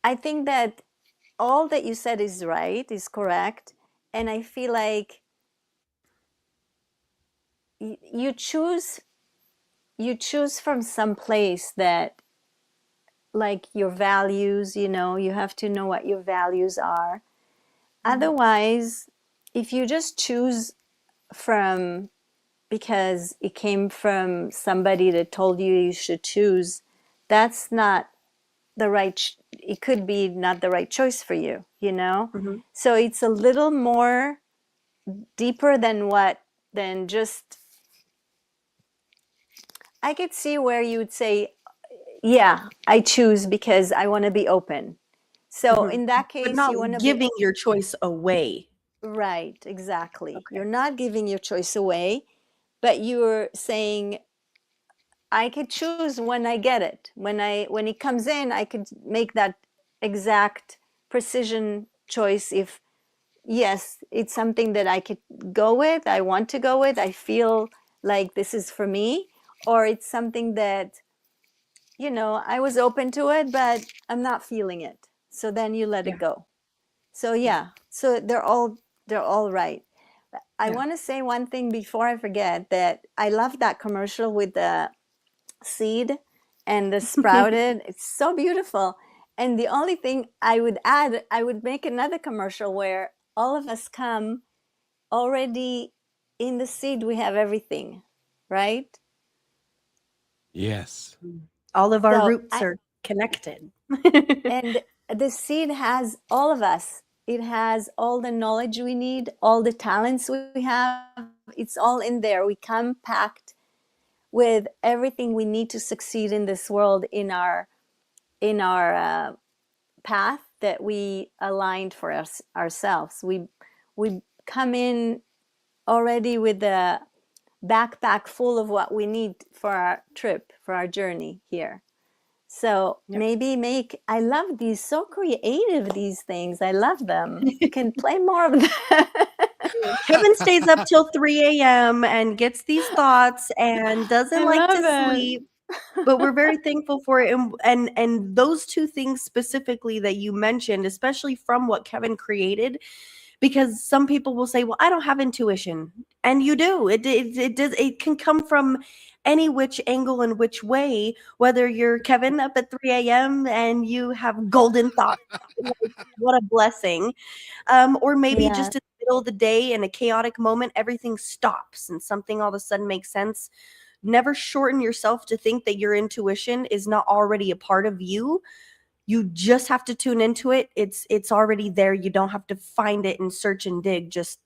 I think that all that you said is right, is correct. And I feel like you choose from some place that, like your values, you know, you have to know what your values are. Otherwise, if you just choose from because it came from somebody that told you should choose, that's not the right, it could be not the right choice for you, you know? So it's a little more deeper than just I could see where you would say, yeah, I choose because I want to be open. So in that But case, not you want to be giving your choice away. right. Exactly. Okay. You're not giving your choice away, but you're saying, I could choose when I get it. When it comes in, I could make that exact precision choice. If yes, it's something that I could go with, I want to go with, I feel like this is for me, or it's something that, I was open to it, but I'm not feeling it. So then you let Yeah. it go. So yeah, so they're all right. I Yeah. want to say one thing before I forget, that I love that commercial with the seed and the sprouted. It's so beautiful. And the only thing I would add, I would make another commercial where all of us come already in the seed. We have everything, right? Yes. All of our So roots are connected. and the seed has all of us. It has all the knowledge we need, all the talents we have. It's all in there. We come packed with everything we need to succeed in this world, in our path that we aligned for ourselves. We come in already with a backpack full of what we need for our trip, for our journey here. So Yep. maybe I love these, so creative, these things. I love them. You can play more of them. Kevin stays up till 3 a.m. and gets these thoughts and doesn't I like love to it. sleep. But we're very thankful for it. And those two things specifically that you mentioned, especially from what Kevin created, because some people will say, well, I don't have intuition. And you do. It does. It can come from any which angle and which way, whether you're Kevin up at 3 a.m. and you have golden thoughts. Like, what a blessing. Or maybe Yeah. just in the middle of the day in a chaotic moment, everything stops and something all of a sudden makes sense. Never shorten yourself to think that your intuition is not already a part of you. You just have to tune into it. It's already there. You don't have to find it and search and dig. Just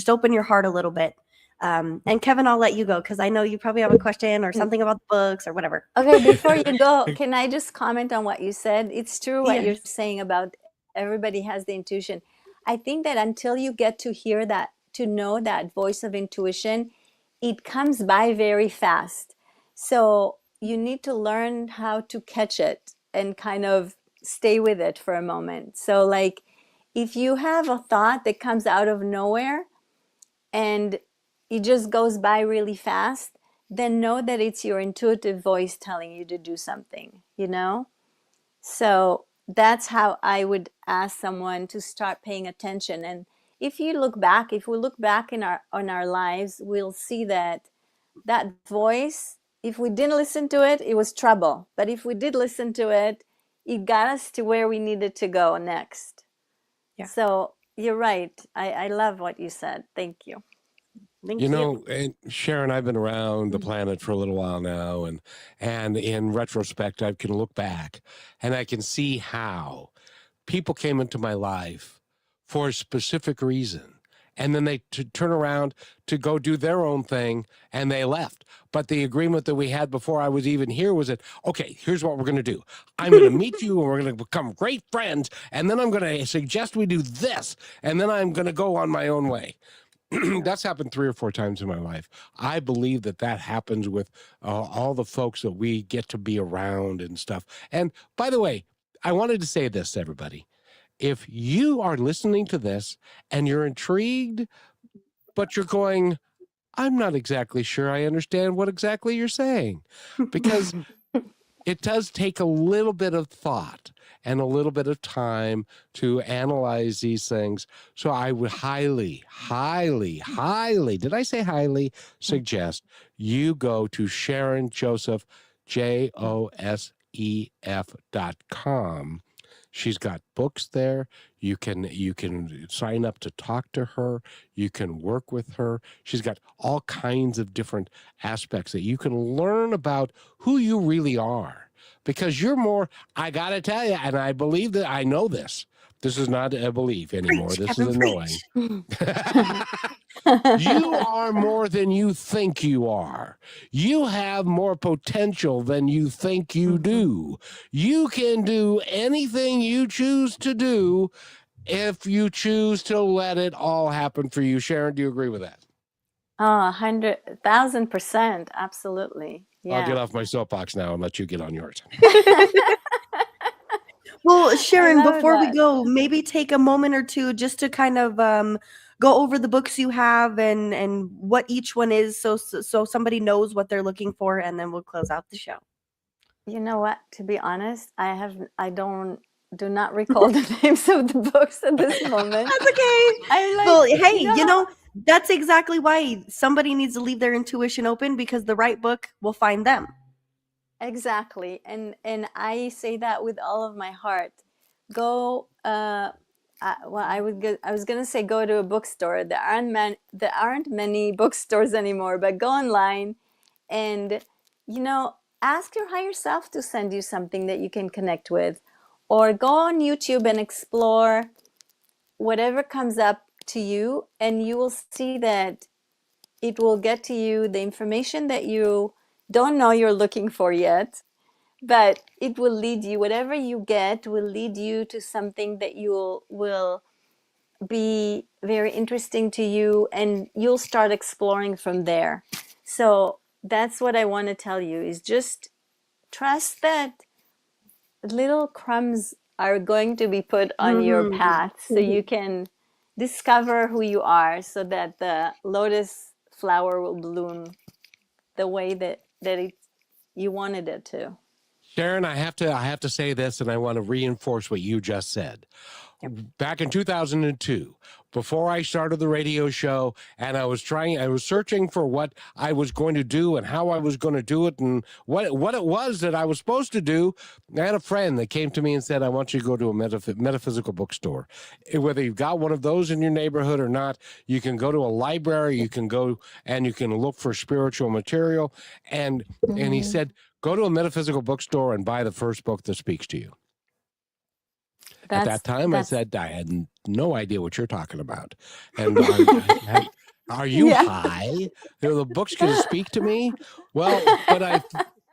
open your heart a little bit. And Kevin, I'll let you go because I know you probably have a question or something about the books or whatever. Okay, before you go, can I just comment on what you said? It's true what you're Yes. saying about everybody has the intuition. I think that until you get to hear that, to know that voice of intuition, it comes by very fast. So you need to learn how to catch it and kind of stay with it for a moment. So, like, if you have a thought that comes out of nowhere and it just goes by really fast, then know that it's your intuitive voice telling you to do something, So that's how I would ask someone to start paying attention. And if we look back in our lives, we'll see that voice, if we didn't listen to it, it was trouble. But if we did listen to it, it got us to where we needed to go next. Yeah. So you're right. I love what you said. Thank you. Thank You you. know, and Sharon, I've been around the planet for a little while now, and in retrospect, I can look back and I can see how people came into my life for a specific reason. And then they turn around to go do their own thing and they left. But the agreement that we had before I was even here was that, okay, here's what we're going to do. I'm going to meet you and we're going to become great friends. And then I'm going to suggest we do this. And then I'm going to go on my own way. That's happened 3 or 4 times in my life. I believe that happens with all the folks that we get to be around and stuff. And by the way, I wanted to say this to everybody. If you are listening to this and you're intrigued, but you're going, I'm not exactly sure I understand what exactly you're saying, because it does take a little bit of thought and a little bit of time to analyze these things. So I would highly, did I say highly, suggest you go to Sharon Josef, JOSEF.com. She's got books there. You can sign up to talk to her. You can work with her. She's got all kinds of different aspects that you can learn about who you really are. Because you're more, I got to tell you, and I believe that I know this. This is not a belief anymore. Preach, This Kevin, is a knowing. preach. You are more than you think you are. You have more potential than you think you do. You can do anything you choose to do if you choose to let it all happen for you. Sharon, do you agree with that? Oh, 100,000%. Absolutely. I'll get Yeah. off my soapbox now and let you get on yours. Well, I Sharon, love before we that. go, maybe take a moment or two just to kind of go over the books you have and what each one is, so somebody knows what they're looking for, and then we'll close out the show. You know what? To be honest, I do not recall the names of the books at this moment. That's okay. I Well, like, hey, you know, that's exactly why somebody needs to leave their intuition open, because the right book will find them. exactly. And I say that with all of my heart. Go I was gonna say go to a bookstore. There aren't many bookstores anymore, but go online and, you know, ask your higher self to send you something that you can connect with, or go on YouTube and explore whatever comes up to you, and you will see that it will get to you the information that you don't know you're looking for yet, but it will lead you, whatever you get will lead you to something that you will be very interesting to you, and you'll start exploring from there. So that's what I want to tell you, is just trust that little crumbs are going to be put on your path so you can discover who you are, so that the lotus flower will bloom the way that you wanted it to. Sharon, I have to say this, and I want to reinforce what you just said. Back in 2002, before I started the radio show, and I was searching for what I was going to do and how I was going to do it and what it was that I was supposed to do. I had a friend that came to me and said, I want you to go to a metaphysical bookstore. Whether you've got one of those in your neighborhood or not, you can go to a library, you can go and you can look for spiritual material. And he said, go to a metaphysical bookstore and buy the first book that speaks to you. At that time, I said, I had no idea what you're talking about. And are you high? The book's going to speak to me? Well, but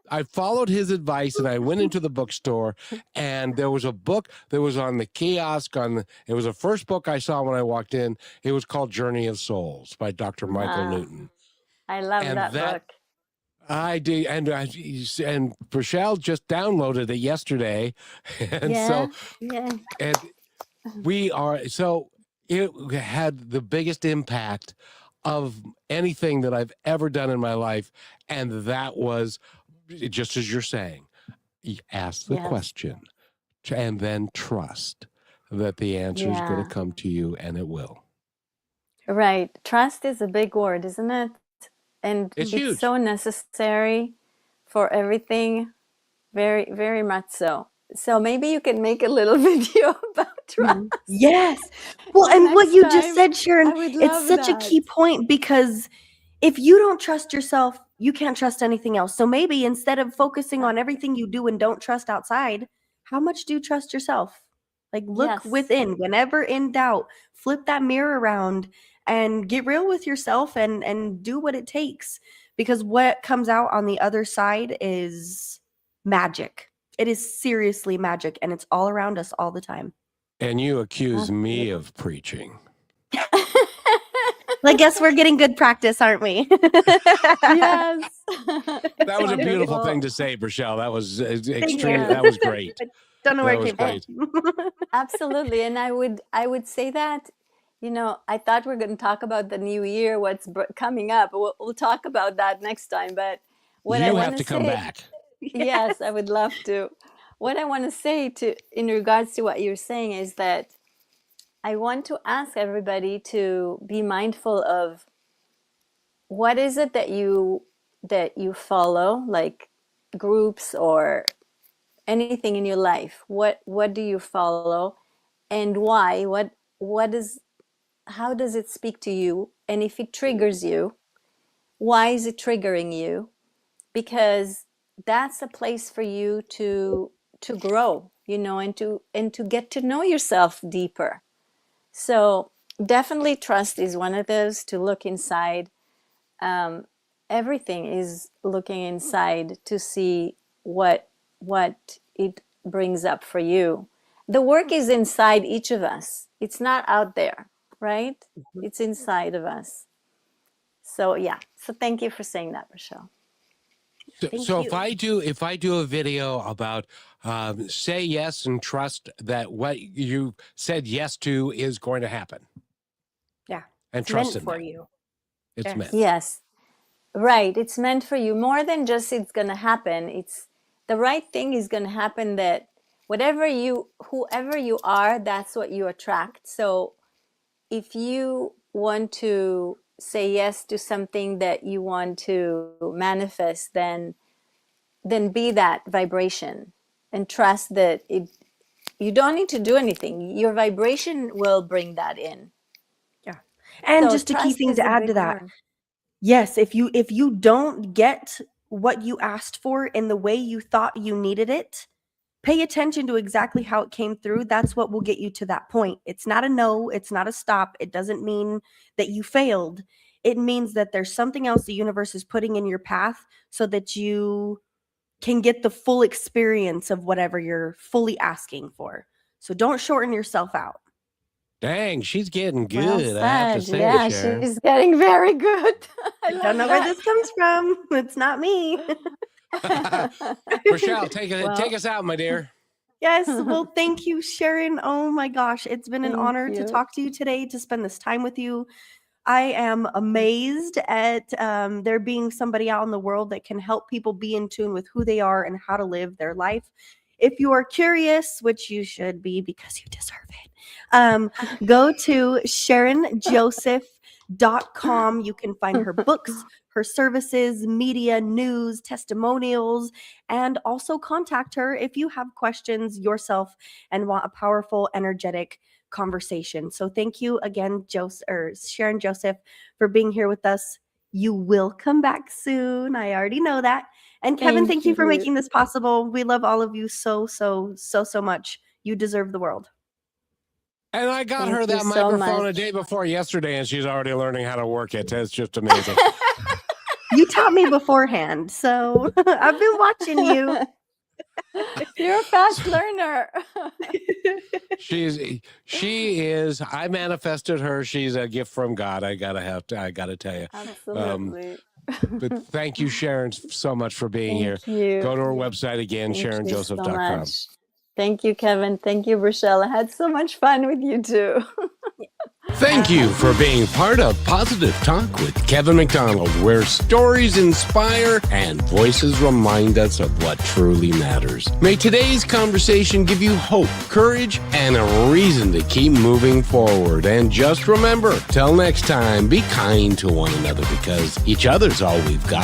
I followed his advice, and I went into the bookstore, and there was a book that was on the kiosk. It was the first book I saw when I walked in. It was called Journey of Souls by Dr. Michael Newton. I love that book. I did, and Rochelle just downloaded it yesterday, and it had the biggest impact of anything that I've ever done in my life, and that was just as you're saying, ask the question, and then trust that the answer is going to come to you, and it will. Right, trust is a big word, isn't it? And it's huge. So necessary for everything, very, very much so. So maybe you can make a little video about trust. Yes. Well, and what you just said, Sharon, it's such a key point, because if you don't trust yourself, you can't trust anything else. So maybe instead of focusing on everything you do and don't trust outside, how much do you trust yourself? Like, look within. Whenever in doubt, flip that mirror around and get real with yourself and do what it takes, because what comes out on the other side is magic. It is seriously magic, and it's all around us all the time. And you accuse me of preaching. I guess we're getting good practice, aren't we? Yes. That was a beautiful thing to say, Rochelle. That was extremely. That was great. Don't know where it came from. Absolutely, and I would say that, you know, I thought we're going to talk about the new year, what's coming up. We'll talk about that next time. But what you have to come back. Yes, I would love to. What I want to say in regards to what you're saying is that I want to ask everybody to be mindful of what is it that you follow, like groups or anything in your life. What do you follow, and why? How does it speak to you? And if it triggers you, why is it triggering you? Because that's a place for you to grow, you know, and to get to know yourself deeper. So definitely trust is one of those, to look inside. Everything is looking inside to see what it brings up for you. The work is inside each of us. It's not out there, right? It's inside of us. So yeah. So thank you for saying that, Rochelle. So if I do a video about say yes and trust that what you said yes to is going to happen. Yeah. And It's trust meant in for that. you. It's Yes. meant. Yes. Right. It's meant for you. More than just it's going to happen. It's the right thing is going to happen, that whoever you are, that's what you attract. So if you want to say yes to something that you want to manifest, then be that vibration and trust that you don't need to do anything. Your vibration will bring that in. Yeah. And So just a key trust thing is to a add to big that. word. Yes, if you don't get what you asked for in the way you thought you needed it, pay attention to exactly how it came through. That's what will get you to that point. It's not a no, it's not a stop. It doesn't mean that you failed. It means that there's something else the universe is putting in your path so that you can get the full experience of whatever you're fully asking for. So don't shorten yourself out. Dang, she's getting Well good, I have to said. say, Yeah, Sharon. she's getting very good. I Don't love know where that. this comes from. It's not me. Rochelle, take Well, us out, my dear. Yes. Well, thank you, Sharon. Oh my gosh. It's been an thank honor to you. talk to you today, to spend this time with you. I am amazed at there being somebody out in the world that can help people be in tune with who they are and how to live their life. If you are curious, which you should be because you deserve it, go to SharonJosef.com. You can find her books, her services, media, news, testimonials, and also contact her if you have questions yourself and want a powerful, energetic conversation. So thank you again, Sharon Josef, for being here with us. You will come back soon. I already know that. And Kevin, thank you for making this possible. We love all of you so much. You deserve the world. And I got Thank her you that so microphone a much. day before yesterday, and she's already learning how to work it. It's just amazing. You taught me beforehand, so I've been watching you. You're a fast learner. She is. I manifested her. She's a gift from God. I gotta tell you. Absolutely. But thank you, Sharon, so much for being here. Thank you. Go to her website again, Thank you so SharonJosef.com. much. Thank you, Kevin. Thank you, Rochelle. I had so much fun with you too. Thank you for being part of Positive Talk with Kevin McDonald, where stories inspire and voices remind us of what truly matters. May today's conversation give you hope, courage, and a reason to keep moving forward. And just remember, till next time, be kind to one another because each other's all we've got.